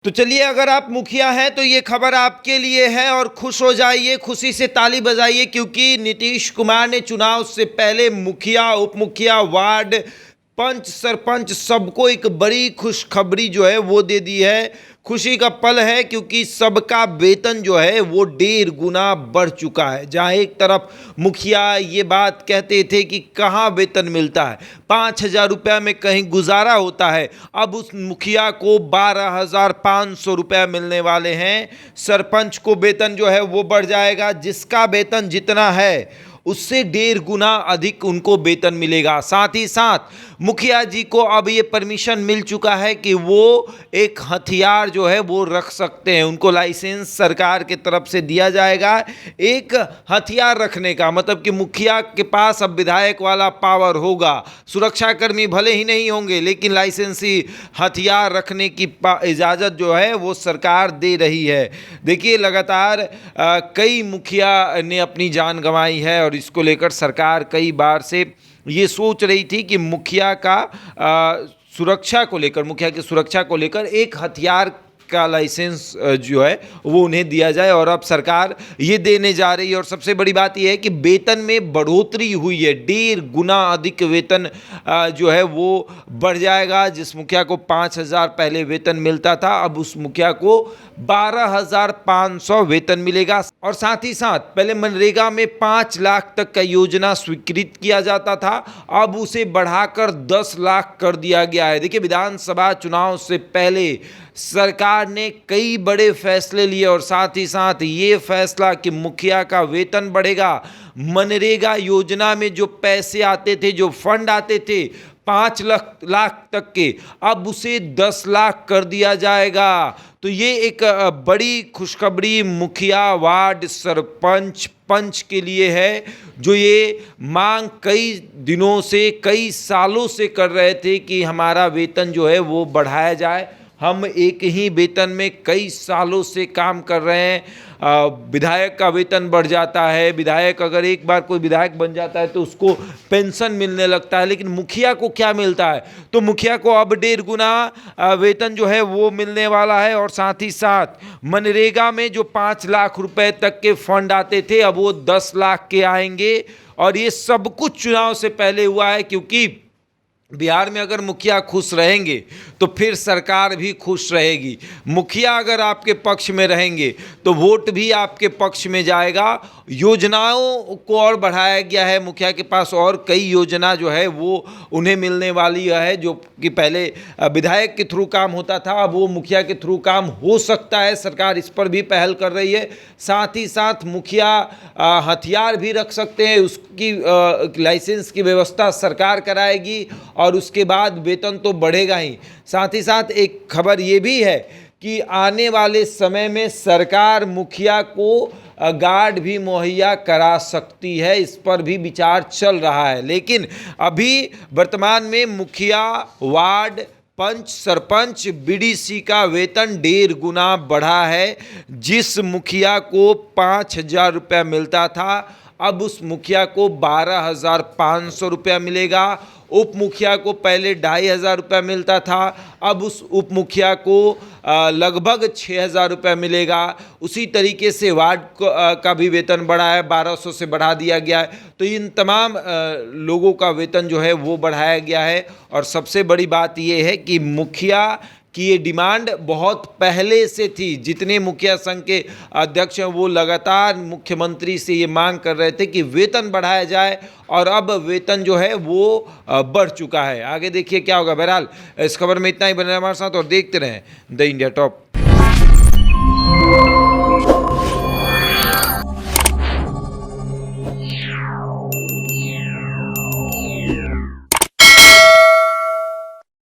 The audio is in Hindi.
तो चलिए, अगर आप मुखिया हैं तो ये खबर आपके लिए है और खुश हो जाइए, खुशी से ताली बजाइए, क्योंकि नीतीश कुमार ने चुनाव से पहले मुखिया, उप मुखिया, वार्ड, पंच, सरपंच सबको एक बड़ी खुशखबरी जो है वो दे दी है। खुशी का पल है क्योंकि सबका वेतन जो है वो 1.5 गुना बढ़ चुका है। जहाँ एक तरफ मुखिया ये बात कहते थे कि कहाँ वेतन मिलता है, 5,000 रुपया में कहीं गुजारा होता है, अब उस मुखिया को 12,500 रुपया मिलने वाले हैं। सरपंच को वेतन जो है वो बढ़ जाएगा, जिसका वेतन जितना है उससे 1.5 गुना अधिक उनको वेतन मिलेगा। साथ ही साथ मुखिया जी को अब ये परमिशन मिल चुका है कि वो एक हथियार जो है वो रख सकते हैं। उनको लाइसेंस सरकार की तरफ से दिया जाएगा एक हथियार रखने का, मतलब कि मुखिया के पास अब विधायक वाला पावर होगा। सुरक्षाकर्मी भले ही नहीं होंगे, लेकिन लाइसेंसी हथियार रखने की इजाज़त जो है वो सरकार दे रही है। देखिए, लगातार कई मुखिया ने अपनी जान गंवाई है और इसको लेकर सरकार कई बार से ये सोच रही थी कि मुखिया की सुरक्षा को लेकर एक हथियार का लाइसेंस जो है वो उन्हें दिया जाए, और अब सरकार ये देने जा रही है। और सबसे बड़ी बात यह है कि वेतन में बढ़ोतरी हुई है, 1.5 गुना अधिक वेतन जो है वो बढ़ जाएगा। जिस मुखिया को 5,000 पहले वेतन मिलता था, अब उस मुखिया को 12,500 वेतन मिलेगा। और साथ ही साथ पहले मनरेगा में 5 लाख तक का योजना स्वीकृत किया जाता था, अब उसे बढ़ाकर 10 लाख कर दिया गया है। देखिए, विधानसभा चुनाव से पहले सरकार ने कई बड़े फैसले लिए, और साथ ही साथ ये फैसला कि मुखिया का वेतन बढ़ेगा, मनरेगा योजना में जो पैसे आते थे, जो फंड आते थे 5 लाख तक के, अब उसे 10 लाख कर दिया जाएगा। तो ये एक बड़ी खुशखबरी मुखिया, वार्ड, सरपंच, पंच के लिए है, जो ये मांग कई दिनों से, कई सालों से कर रहे थे कि हमारा वेतन जो है वो बढ़ाया जाए। हम एक ही वेतन में कई सालों से काम कर रहे हैं। विधायक का वेतन बढ़ जाता है, विधायक अगर एक बार कोई विधायक बन जाता है तो उसको पेंशन मिलने लगता है, लेकिन मुखिया को क्या मिलता है? तो मुखिया को अब 1.5 गुना वेतन जो है वो मिलने वाला है। और साथ ही साथ मनरेगा में जो 5 लाख रुपए तक के फंड आते थे, अब वो 10 लाख के आएंगे। और ये सब कुछ चुनाव से पहले हुआ है, क्योंकि बिहार में अगर मुखिया खुश रहेंगे तो फिर सरकार भी खुश रहेगी। मुखिया अगर आपके पक्ष में रहेंगे तो वोट भी आपके पक्ष में जाएगा। योजनाओं को और बढ़ाया गया है, मुखिया के पास और कई योजना जो है वो उन्हें मिलने वाली है, जो कि पहले विधायक के थ्रू काम होता था, अब वो मुखिया के थ्रू काम हो सकता है। सरकार इस पर भी पहल कर रही है। साथ ही साथ मुखिया हथियार भी रख सकते हैं, उसकी लाइसेंस की व्यवस्था सरकार कराएगी, और उसके बाद वेतन तो बढ़ेगा ही। साथ ही साथ एक खबर ये भी है कि आने वाले समय में सरकार मुखिया को गार्ड भी मुहैया करा सकती है, इस पर भी विचार चल रहा है। लेकिन अभी वर्तमान में मुखिया, वार्ड, पंच, सरपंच, बीडीसी का वेतन 1.5 गुना बढ़ा है। जिस मुखिया को 5,000 रुपया मिलता था, अब उस मुखिया को 12,500 रुपया मिलेगा। उप मुखिया को पहले 2,500 रुपया मिलता था, अब उस उप मुखिया को लगभग 6,000 रुपया मिलेगा। उसी तरीके से वार्ड का भी वेतन बढ़ा है, 1,200 से बढ़ा दिया गया है। तो इन तमाम लोगों का वेतन जो है वो बढ़ाया गया है। और सबसे बड़ी बात ये है कि मुखिया कि ये डिमांड बहुत पहले से थी। जितने मुखिया संघ के अध्यक्ष हैं वो लगातार मुख्यमंत्री से ये मांग कर रहे थे कि वेतन बढ़ाया जाए, और अब वेतन जो है वो बढ़ चुका है। आगे देखिए क्या होगा। बहरहाल इस खबर में इतना ही। बने हमारे साथ और देखते रहें द इंडिया टॉप।